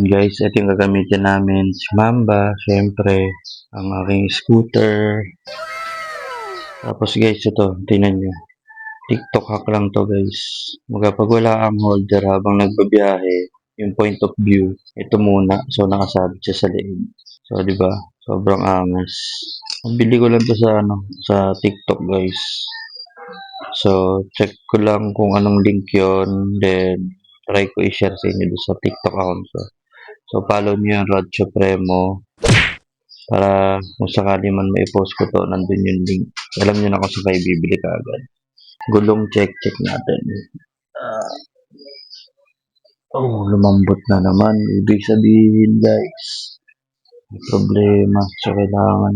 Guys, ito yung gagamitin namin. Si Mamba, syempre, ang aking scooter. Tapos guys, ito, tingnan nyo. TikTok hack lang to guys. Pag wala ang holder habang nagbabiyahe, yung point of view, ito muna. So, nakasabit siya sa leeg. So, di ba? Sobrang angas. Bili ko lang to sa TikTok guys. So, check ko lang kung anong link yon. Then, try ko i-share sa inyo sa TikTok account ko. So, follow nyo yung Rod Supremo para kung sakali man mai-post ko to, nandun yung link. Alam nyo na kung saan kayo bibili ka agad. Gulong check natin. Lumambot na naman. Ibig sabihin, guys, may problema. So, kailangan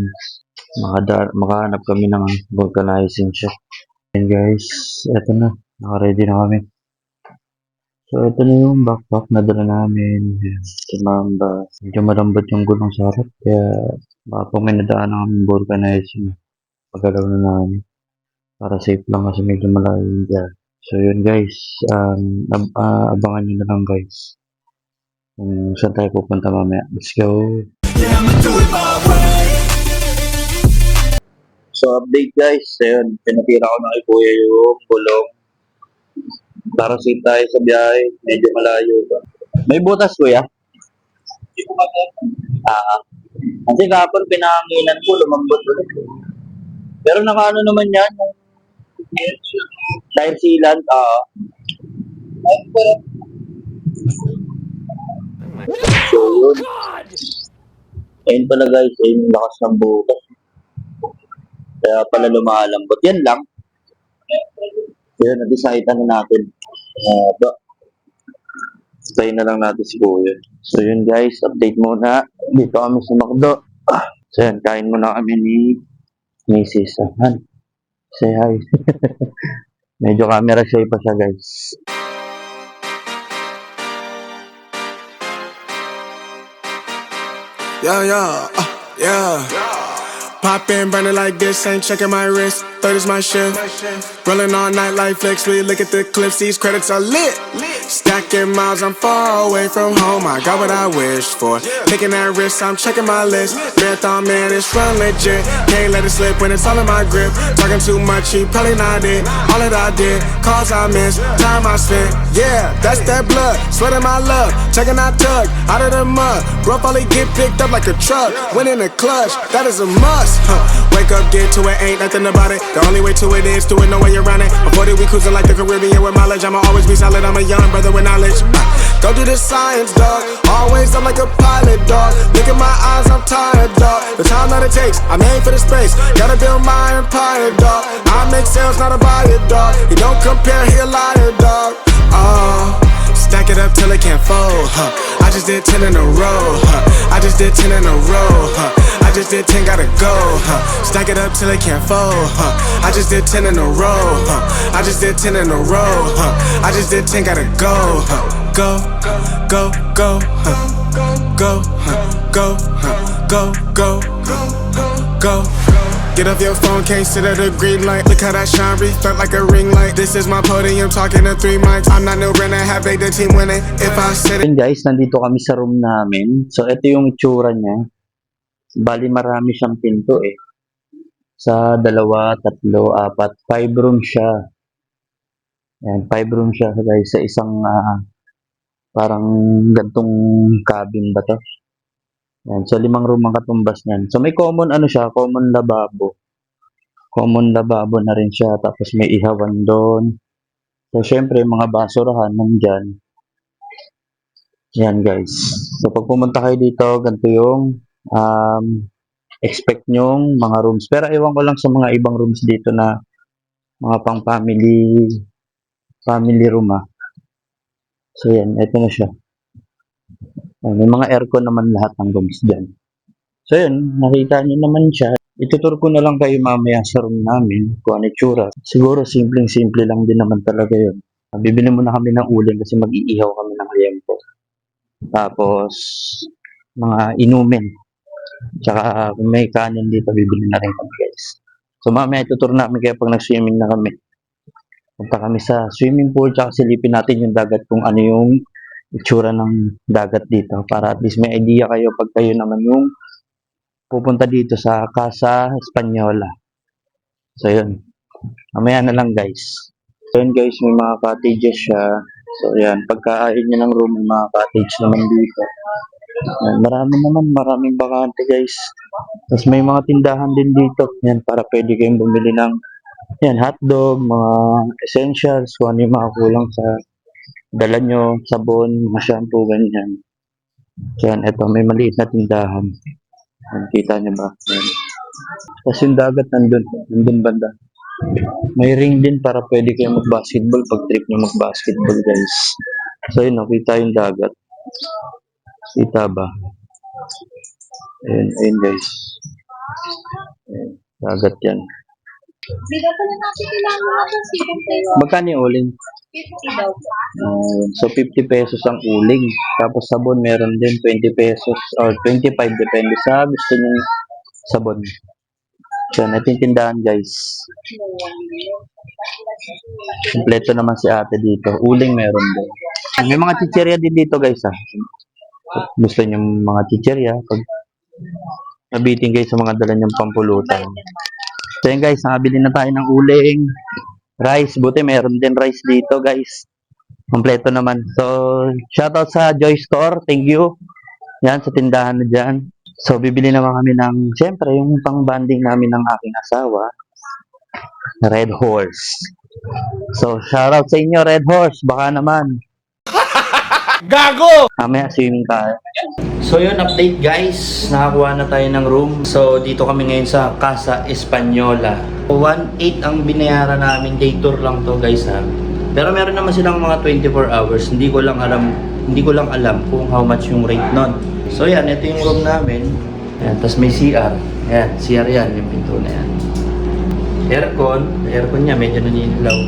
makahanap kami ng vulcanizing shop. And guys, eto na. Naka-ready na kami. So, ito na yung backpack na dala namin. Si Mamba. Medyo malambot yung gulong sa harap. Kaya, baka po may nadaan ng vulcanizing. Pagalaw na namin. Para safe lang kasi medyo malayo yung dyan. So, yun guys. Abangan nyo na lang guys. Kung saan tayo pupunta mamaya. Let's go! So, update guys. Ayun, pinatira ko na kay Kuya yung gulong. Para safe tayo sa biyahe. Medyo malayo ba. May butas Kuya? Kasi kapon pinanginan ko, lumambot ulit. Pero nakaano naman yan, yung tire sealant, So yun. Ayun pala guys, ayun yung lakas ng butas. Kaya pala lumalambot. Yan lang. Kaya na-decide na natin. Stay na lang natin si Kuya. So yun guys, update muna. Dito kami sa McDo. So yun, kain muna kami ni Mrs. Han. Say hi. Medyo camera shy pa siya guys. Yeah. Pop in, burning like this, ain't checking my wrist. Third is my shift. Rolling all night like flex. We look at the clips, these credits are lit. Stacking miles, I'm far away from home. I got what I wished for. Taking that risk, I'm checking my list. Marathon man, it's run legit. Can't let it slip when it's all in my grip. Talking too much, he probably not it. All that I did, calls I missed, time I spent. Yeah, that's that blood, sweating my love. Checking that tug, out of the mud. Bro, probably get picked up like a truck. Win in the clutch, that is a must. Wake up, get to it, ain't nothing about it. The only way to it is to it, no way around it. Before that we cruising like the Caribbean with mileage. I'ma always be solid, I'm a young brother with knowledge. Go do the science, dog. Always I'm like a pilot, dog. Look at my eyes, I'm tired, dog. The time that it takes, I made for the space. Gotta build my empire, dog. I make sales, not a buyer, dog. You don't compare, he a liar, dog. Stack it up till it can't fold, I just did 10 in a row, I just did 10 in a row, I just did 10, gotta go, Stack it up till it can't fold, I just did 10 in a row, I just did 10 in a row, I just did 10, gotta go, go, go, go, go, go, go, go, go. Get off your phone, can't sit at a green light. Look how that shine reflect like a ring light. This is my podium, talking to 3 mics. I'm not no Brennan, have they the team winning? If I said it. Guys, nandito kami sa room namin. So, ito yung itsura niya. Bali, marami siyang pinto eh. Sa 2, 3, 4, 5 room siya. Ayan, 5 room siya guys sa isang parang gantong cabin ba to? Ayan, so 5 room ang katumbas niyan. So may common siya, common lababo. Common lababo na rin siya, tapos may ihawan doon. So syempre mga basurahan nandyan. Yan guys. So pag pumunta kayo dito, ganito yung expect nyong mga rooms. Pero ewan ko lang sa mga ibang rooms dito na mga pang family room So yan, ito na siya. May mga aircon naman lahat ng rooms dyan. So yun, nakita nyo naman siya. Itutur ko na lang kayo mamaya sa room namin kung ano itsura. Siguro simpleng-simple lang din naman talaga yun. Bibili muna kami ng uling kasi mag-iihaw kami ng liempo. Tapos, mga inumin. Tsaka kung may kanin dito, bibili na rin kami guys. So mamaya itutur namin kaya pag nag-swimming na kami. Punta kami sa swimming pool tsaka silipin natin yung dagat kung ano yung itsura ng dagat dito para at least may idea kayo pag kayo naman yung pupunta dito sa Casa Española. So yun, mamaya na lang guys. So yun guys, may mga cottages siya. So yan, pagkain nyo ng room, may mga cottage naman dito. Yan, maraming bakante guys. Tapos may mga tindahan din dito. Yan, para pwede kayong bumili ng yan, hotdog, mga essentials, kung ano yung mga kulang sa dala nyo, sabon, mga shampoo, ganyan. So yan, eto, may maliit na tindahan. Yan, kita nyo ba? Yan. Tapos yung dagat nandun banda. May ring din para pwede kayo mag-basketball pag trip nyo mag-basketball guys. So yun, nakita yung dagat. Kita ba? Ayun guys. Ayun, dagat yan. Bigyan ko na natin kailangan natin sikong tayo. Magkano yung uling? 50 daw po. So 50 pesos ang uling. Tapos sabon meron din 20 pesos or 25 depende sa gusto nyo sabon. So natintindahan guys. Kompleto naman si ate dito. Uling meron din. May mga chicherya din dito guys ah. Gusto nyo mga chicherya pag nabitin kayo sa mga dala nyong pampulutan. So yun guys, nakabili na tayo ng uling. Rice, buti meron din rice dito guys. Kompleto naman. So, shoutout sa Joy Store. Thank you. Yan, sa tindahan na dyan. So, bibili naman kami ng, siyempre, yung pang-banding namin ng aking asawa. Red Horse. So, shoutout sa inyo, Red Horse. Baka naman. Gago! Mamaya, swimming tayo. So, yun, update guys. Nakakuha na tayo ng room. So, dito kami ngayon sa Casa Española. 1.8 ang binayaran namin. Day tour lang to guys ha. Pero meron naman silang mga 24 hours. Hindi ko lang alam kung how much yung rate nun. So, yan. Ito yung room namin. Yan. Tapos may CR. Yan. CR yan. Yung pinto na yan. Aircon. Aircon niya. Medyo naninilaw.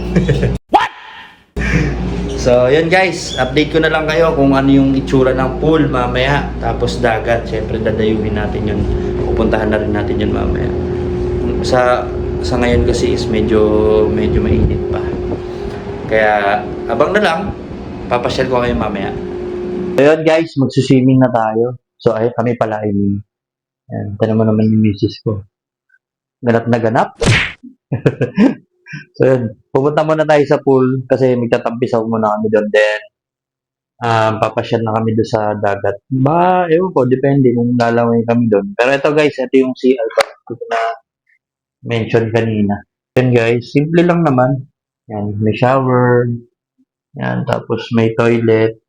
So, yun guys, update ko na lang kayo kung ano yung itsura ng pool mamaya. Tapos dagat, syempre dadayuhin natin yun. Pupuntahan na rin natin yun mamaya. Sa ngayon kasi is medyo mainit pa. Kaya, abang na lang. Papasyal ko kayo mamaya. So, yun guys, magsuswimming na tayo. So, ay, kami pala ay, yan, tanong mo naman yung misis ko. Ganap na ganap. So, yun. Pupunta muna tayo sa pool kasi magtatampisaw muna kami doon. Then, papasyal na kami doon sa dagat. Ewan ko, depende kung lalawin kami doon. Pero ito guys, ito yung CR ko na mention kanina. Yan guys, simple lang naman. Yan, may shower. Yan, tapos may toilet.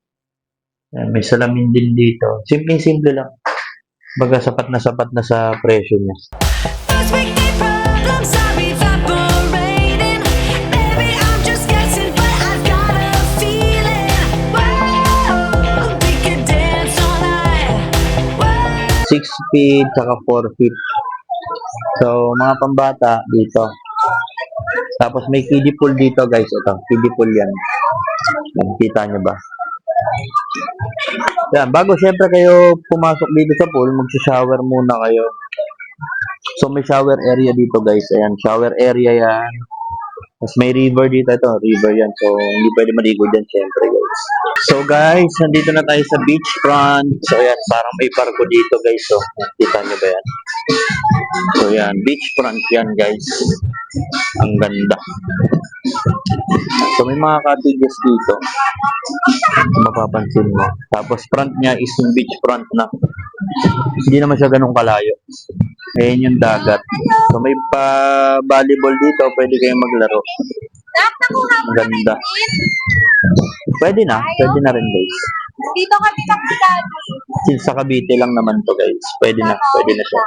Yan, may salamin din dito. Simple lang. Baga sapat na sa presyo niya. Those wicked problems are evaporating. Baby, I'm just guessing, but I've got a feeling. Whoa, we could dance all night. Whoa. 6 feet, saka 4 feet. So, mga pambata dito. Tapos may kiddie pool dito guys. Ito, kiddie pool yan. Kita nyo ba? Yan, bago syempre kayo pumasok dito sa pool, mag-shower muna kayo. So, may shower area dito guys. Ayan, shower area yan. Tapos may river dito. Ito, river yan. So, hindi pwede maligo dyan syempre guys. So guys, nandito na tayo sa beach front. So, ayan, parang may parko dito guys. So, kita nyo ba yan? So, yan, beach front yan guys. Ang ganda. So, may mga cottages dito. Kung mapapansin mo. Tapos, front niya is yung beach front na. Hindi naman siya ganun kalayo. Ayan yung dagat. So, may pa-volleyball dito. Pwede kayong maglaro. Ang ganda. Pwede na rin guys. Dito kami nakilala. Since sa Cavite lang naman to guys. Pwede na siya.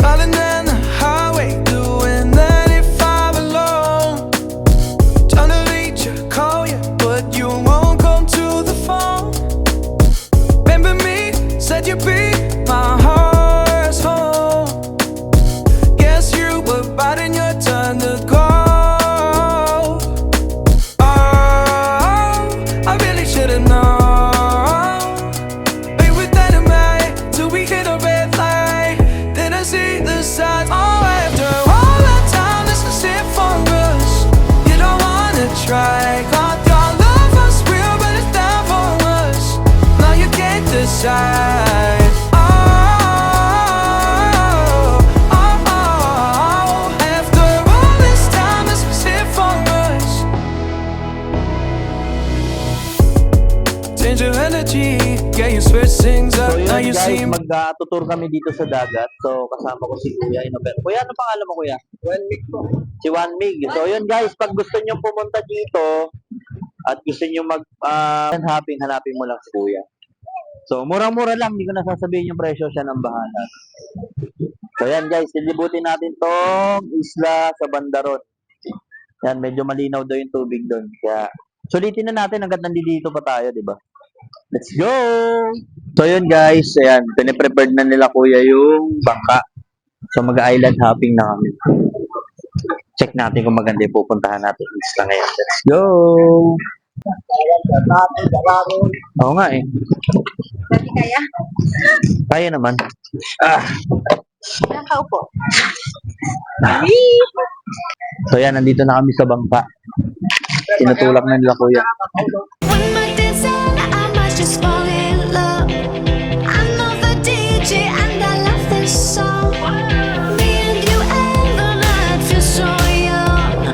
Driving down the highway, doing 95 alone. Trying to reach you, call you, but you won't come to the phone. Remember me, said you'd be my heart's home. Guess you were biding your turn to go. Oh, I really should've known. sings So up. Now yun you guys, see me. mag-tutour kami dito sa dagat. So kasama ko si Kuya Inobel. Kuya, ano pangalan mo Kuya? Juan Mig po. Si Juan Mig. So yun guys, pag gusto nyo pumunta dito at gusto nyo hanapin mo lang si Kuya. So murang-mura lang, hindi ko na sasabihin yung presyo, siya ng bahala. So yan guys, lilibutin natin tong isla sa Bandaron. Yan, medyo malinaw daw yung tubig doon. Kaya sulitin na natin hanggat nandito pa tayo, di ba? Let's go! So yun guys, ayan, piniprepared na nila kuya yung bangka. So mag-island hopping na kami. Check natin kung maganda yung pupuntahan natin yung isla ngayon. Let's go! Oo nga eh. Pwede kaya? Kaya naman. Ah! Nakaupo. So yan, nandito na kami sa bangka. Tinutulak na nila kuya. When my days end, I might just fall in love. I know the DJ and I love this song. Me and you and the night feel so young.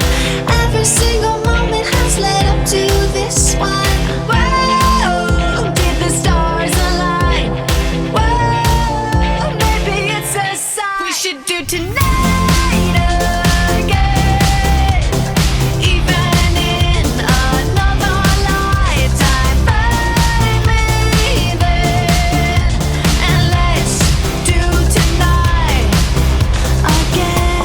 Every single moment has led up to this one. Whoa, did the stars align? Whoa, maybe it's a sign. We should do tonight again. Even in another lifetime, find me then, and let's do tonight again.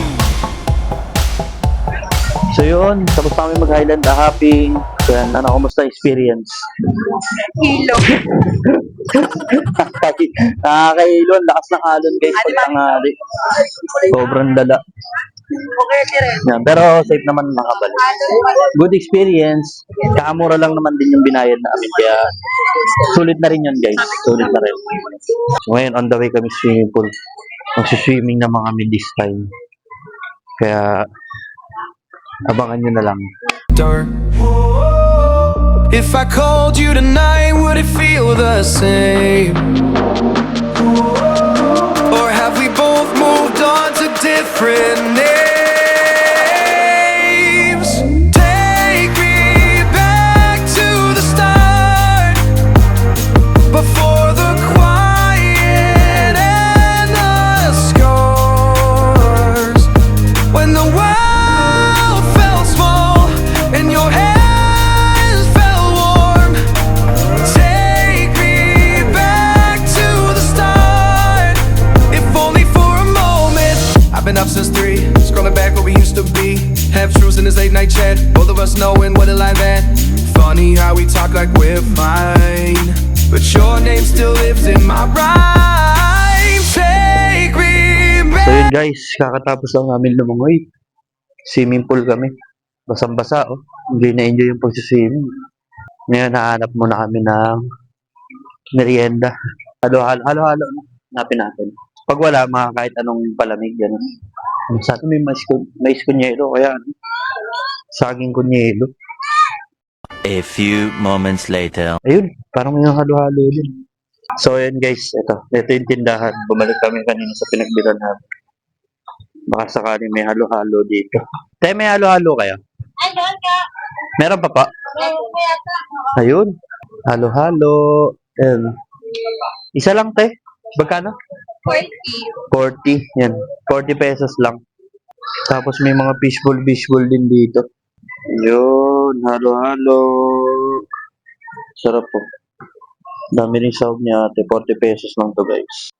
So yun, tapos namin mag-island hopping. So yan, ano, kumusta experience? Hilo. Nakakailon, lakas ng alon guys pag tanghali. Sobrang dala. Okay, rin. Yan, pero safe naman nakabalik. Good experience. Kakamura lang naman din yung binayad namin. Kaya sulit na rin yun guys. Sulit na rin. So ngayon, on the way kami swimming pool. Magsiswimming naman kami this time. Kaya abangan nyo na lang. Dirt. If I called you tonight, would it feel the same? Or have we both moved on to different names? Take me back to the start, before the quiet and the scars. When the world felt small and your hands felt warm. Take me back to the start, if only for a moment. I've been up since 3, scrolling back where we used to be. Half truths in this late night chat, both of us knowing what a lie that. Funny how we talk like we're fine, but your name still lives in my rhyme. Take me back. So yun guys, kakatapos lang namin lumangoy. Swimming pool kami. Basang-basa oh. Enjoy na enjoy yung pag-swimming. Ngayon nahanap muna kami ng merienda. Halo-halo na. Hanapin natin. Pag wala, kahit anong palamig yan. Sa atin may mais kunyelo, kaya ano, saging kunyelo. A few moments later. Ayun, parang may halo-halo din. So ayun guys, ito yung tindahan. Bumalik kami kanina sa pinagbilan namin. Baka sakaling may halo-halo dito. Tayo may halo-halo kayo? Ay, doon ka. Meron pa pa? Meron pa yata. Ayun. Halo-halo. Ayan. Isa lang, te. Magkano? 40. 40. Yan. 40 pesos lang. Tapos may mga fishbowl din dito. Ayun. Halo-halo. Sarap po. Dami rin sahog niya ate. 40 pesos lang to guys.